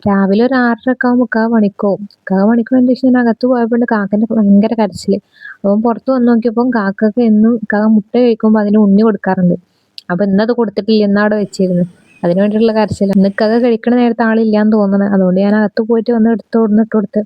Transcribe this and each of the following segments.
രാവിലെ ഒരു 6:30 ഒക്കെ ആകുമ്പോൾ ഇക്കാക്ക പണിക്കോവും. ഇക്കാക്ക പണിക്ക് പോയതിന് ശേഷം ഞാൻ അകത്ത് പോയപ്പോണ്ട് കാക്കന്റെ ഭയങ്കര കരച്ചില്. അപ്പം പുറത്ത് വന്ന് നോക്കിയപ്പം കാക്കക്ക് എന്നും ഇക്കാക്ക മുട്ട കഴിക്കുമ്പോ അതിന് ഉണ്ണി കൊടുക്കാറുണ്ട്. അപ്പൊ ഇന്നത് കൊടുത്തിട്ടില്ല, ഇന്ന് അവിടെ വെച്ചിരുന്നു. അതിന് വേണ്ടിയിട്ടുള്ള കരച്ചില. ഇന്ന് ഇക്കാക്ക കഴിക്കണ നേരത്ത് ആളില്ലാന്ന് തോന്നണേ. അതുകൊണ്ട് ഞാൻ അകത്ത് പോയിട്ട് വന്ന് എടുത്ത് കൊടുന്ന് ഇട്ട് കൊടുത്ത്.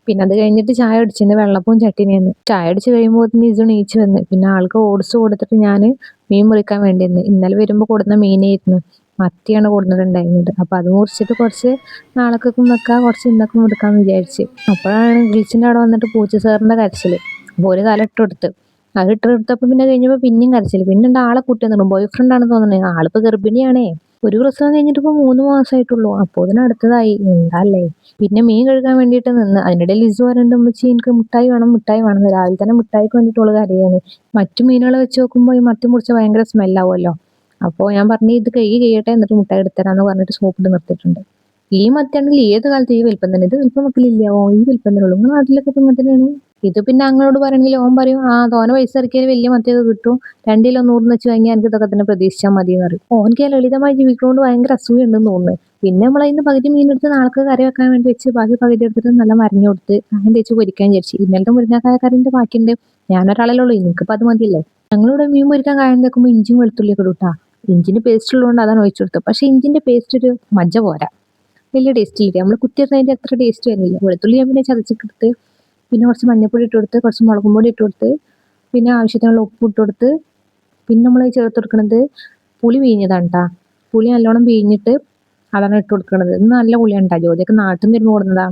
പിന്നെ അത് കഴിഞ്ഞിട്ട് ചായ കുടിച്ചു. ഇന്ന് വെള്ളപ്പവും ചട്ടിനിയാന്ന്. ചായ കുടിച്ച് കഴിയുമ്പോത്തിന് ഇസു എണീച്ച് വന്ന്. പിന്നെ ആൾക്ക് ഓട്സ് കൊടുത്തിട്ട് ഞാന് മീൻ മുറിക്കാൻ വേണ്ടി നിന്ന്. ഇന്നലെ വരുമ്പോ കൊടുന്ന മീനായിരുന്നു. മത്തിയാണ് കൊടുത്തിട്ടുണ്ടായിരുന്നത്. അപ്പൊ അത് മുറിച്ചിട്ട് കുറച്ച് നാളേക്കൊക്കെ വെക്കാം, കുറച്ച് ഇന്നൊക്കെ എടുക്കാന്ന് വിചാരിച്ച്. അപ്പോഴാണ് ഗ്ലിച്ചിന്റെ അവിടെ വന്നിട്ട് പൂച്ച സാറിന്റെ കരച്ചില്. അപ്പൊ ഒരു കാലം ഇട്ട് കൊടുത്ത്. അത് ഇട്ട് കൊടുത്തപ്പോ പിന്നെ കഴിഞ്ഞപ്പോ പിന്നെയും കരച്ചില്. പിന്നെ ഉണ്ട് ആളെ കൂട്ടി വന്നിടും. ബോയ് ഫ്രണ്ട് ആണെന്ന് തോന്നുന്നത്. ആളിപ്പോ ഗർഭിണിയാണേ. ഒരു പ്രസവം കഴിഞ്ഞിട്ട് ഇപ്പൊ 3 മാസമായിട്ടുള്ളൂ. അപ്പൊ അതിന് അടുത്തതായി എന്താല്ലേ. പിന്നെ മീൻ കഴുകാൻ വേണ്ടിയിട്ട് നിന്ന്. അതിനിടയിൽ ലിസു പറയുന്നുണ്ട്, ഉമ്മച്ചി എനിക്ക് മുട്ടായി വേണം, മുട്ടായി വേണം. രാവിലെ തന്നെ മുട്ടായിക്ക് വേണ്ടിയിട്ട് ഓള് കരയാണ്. മറ്റു മീനുകളെ വെച്ച് നോക്കുമ്പോ ഈ മത്തി മുറിച്ച ഭയങ്കര സ്മെല്ലാവുമല്ലോ. അപ്പൊ ഞാൻ പറഞ്ഞു ഇത് കഴിയട്ടെ എന്നിട്ട് മുട്ടായി എടുത്തരാന്ന് പറഞ്ഞിട്ട് സോപ്പിട്ട് നിർത്തിയിട്ടുണ്ട്. ഈ മത്തിയാണെങ്കിൽ ഏത് കാലത്ത് ഈ വലിപ്പം തന്നെ. ഇത് വലിപ്പം വെക്കലില്ല. ഈ വലിപ്പം തന്നെ ഉള്ളൂ. നിങ്ങളുടെ നാട്ടിലൊക്കെ ഇപ്പൊ ഇങ്ങനെ തന്നെയാണ്. ഇത് പിന്നെ അങ്ങോട്ട് പറയണമെങ്കിൽ ഓൻ പറയും, ആ തോനെ പൈസ ഇറക്കിയാൽ വലിയ മത്തിയൊക്കെ കിട്ടും, 2 കിലോ 100 വെച്ച് വാങ്ങിയാൽ എനിക്ക് ഇതൊക്കെ തന്നെ പ്രതീക്ഷിച്ചാൽ മതി എന്ന് പറയും. ഓനക്ക് ആ ലളിതമായി ജീവിക്കുന്നതുകൊണ്ട് ഭയങ്കര അസൂയ ഉണ്ടെന്ന് തോന്നുന്നു. പിന്നെ നമ്മളതിന് പകുതി മീനെടുത്ത് നാളെ കറി വെക്കാൻ വേണ്ടി വെച്ച് ബാക്കി പകുതി എടുത്തിട്ട് നല്ല മറിഞ്ഞു കൊടുത്ത് അങ്ങനെ തേച്ച് പൊരിക്കാൻ വിചാരിച്ചു. ഇന്നലത്തെ മുരിങ്ങക്കായ കറിന്റെ ബാക്കിയുണ്ട്. ഞാനൊരാളല്ലേ ഉള്ളൂ, എനിക്കിപ്പോ അത് മതിയല്ലോ. ഞങ്ങളിവിടെ മീൻ പൊരിക്കാൻ കായം വെക്കുമ്പോൾ ഇഞ്ചിയും വെളുത്തുള്ളിയൊക്കെ ഇടും. ഇഞ്ചിന്റെ പേസ്റ്റ് ഉള്ളതുകൊണ്ട് അതാണ് ഒഴിച്ചു കൊടുത്തത്. പക്ഷെ ഇഞ്ചിന്റെ പേസ്റ്റ് ഒരു മജ്ജ പോരാ, വലിയ ടേസ്റ്റ് ഇല്ല. നമ്മൾ കുത്തിയിരുന്നതിന്റെ അത്ര ടേസ്റ്റ് വരുന്നില്ല. വെളുത്തുള്ളി ഞാൻ പിന്നെ ചതച്ചിട്ടെടുത്ത്, പിന്നെ കുറച്ച് മഞ്ഞപ്പൊടി ഇട്ട് കൊടുത്ത്, കുറച്ച് മുളകും പൊടി ഇട്ട് കൊടുത്ത്, പിന്നെ ആവശ്യത്തിനുള്ള ഉപ്പ് ഇട്ട് കൊടുത്ത്, പിന്നെ നമ്മൾ ചേർത്ത് കൊടുക്കുന്നത് പുളി പിഴിഞ്ഞതാണ് കേട്ടാ. പുളി നല്ലോണം പിഴിഞ്ഞിട്ട് അതാണ് ഇട്ട് കൊടുക്കുന്നത്. ഇത് നല്ല പുളിയാണ് കേട്ടോ. ജ്യോതിയൊക്കെ നാട്ടിൽ നിന്ന് വരുമ്പോൾ കൊടുന്നതാ.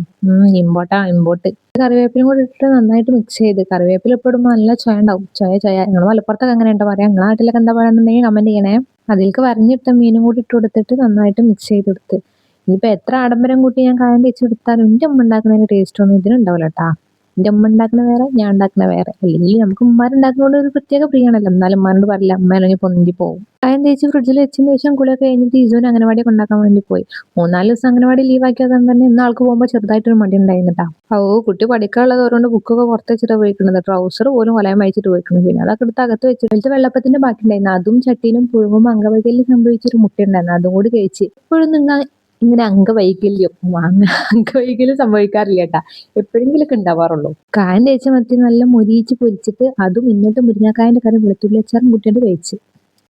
ഇമ്പോർട്ട്. കറിവേപ്പിലും കൂടി ഇട്ടിട്ട് നന്നായിട്ട് മിക്സ് ചെയ്ത്. കറിവേപ്പില ഇപ്പം ഇടുമ്പോൾ നല്ല ചൊയ ഉണ്ടാവും. ചൊയ. നിങ്ങൾ മലപ്പുറത്തൊക്കെ എങ്ങനെ ഉണ്ടോ പറയാം. നിങ്ങളുടെ നാട്ടിലൊക്കെ എന്താ പറയുന്നുണ്ടെങ്കിൽ കമന്റ് ചെയ്യണേ. അതിലേക്ക് വരഞ്ഞിട്ട മീനും കൂടി ഇട്ട് കൊടുത്തിട്ട് നന്നായിട്ട് മിക്സ് ചെയ്തെടുത്ത്. ഇനിയിപ്പോ എത്ര ആഡംബരം കൂട്ടി ഞാൻ കായം തേച്ചെടുത്താലും എന്റെ ഉമ്മ ഉണ്ടാക്കുന്നതിന് ടേസ്റ്റ് ഒന്നും ഇതിനുണ്ടാവില്ല കേട്ടാ. എന്റെ ഉമ്മ ഉണ്ടാക്കുന്ന വേറെ, ഞാൻ ഉണ്ടാക്കുന്ന വേറെ. അല്ലെങ്കിൽ നമുക്ക് ഉമ്മാരുണ്ടാക്കുന്നതുകൊണ്ട് ഒരു പ്രത്യേക പ്രിയാണല്ലോ. എന്നാലും ഉമ്മാനോട് പറയില്ല, ഉമ്മ അല്ലെങ്കിൽ പൊന്തി പോകും. കായം തേച്ച് ഫ്രിഡ്ജിൽ വെച്ചതിന് ശേഷം കുളിയൊക്കെ കഴിഞ്ഞിട്ട് ഇസുവിന് അംഗനവാടിയൊക്കെ ഉണ്ടാക്കാൻ വേണ്ടി പോയി. 3-4 ദിവസം അംഗനവാടി ലീവാക്കിയത് തന്നെ ഇന്ന് ആൾക്ക് പോകുമ്പോൾ ചെറുതായിട്ടൊരു മടി ഉണ്ടായിരുന്നിട്ടാ. കുട്ടി പഠിക്കാനുള്ളത് ഓരോണ്ട് ബുക്കൊക്കെ പുറത്ത് വെച്ചിട്ട് പോയിക്കുന്നത്. ട്രൗസർ പോലും കൊലയം വായിച്ചിട്ട് പോയിക്കുന്നത്. പിന്നെ അതൊക്കെ എടുത്ത് അകത്ത് വെച്ചിട്ട് വെള്ളപ്പത്തിന്റെ ബാക്കി ഉണ്ടായിരുന്നു. അതും ചട്ടീനും പുഴുങ്ങുമ്പോൾ അംഗവൈകല്യം സംഭവിച്ചൊരു മുട്ടയുണ്ടായിരുന്നു. അതും കൂടി കഴിച്ച്. ഇപ്പോഴും നിങ്ങൾ ഇങ്ങനെ അംഗവൈകല്യം സംഭവിക്കാറില്ല കേട്ടാ. എപ്പോഴെങ്കിലൊക്കെ ഉണ്ടാവാറുള്ളൂ. കായം തേച്ച മത്തി നല്ല മൊരിയിച്ച് പൊരിച്ചിട്ട് അതും ഇന്നത്തെ മുരിങ്ങക്കായന്റെ കറി വെളുത്തുള്ളി അച്ചാറും കൂട്ടിയിട്ട് കഴിച്ച്.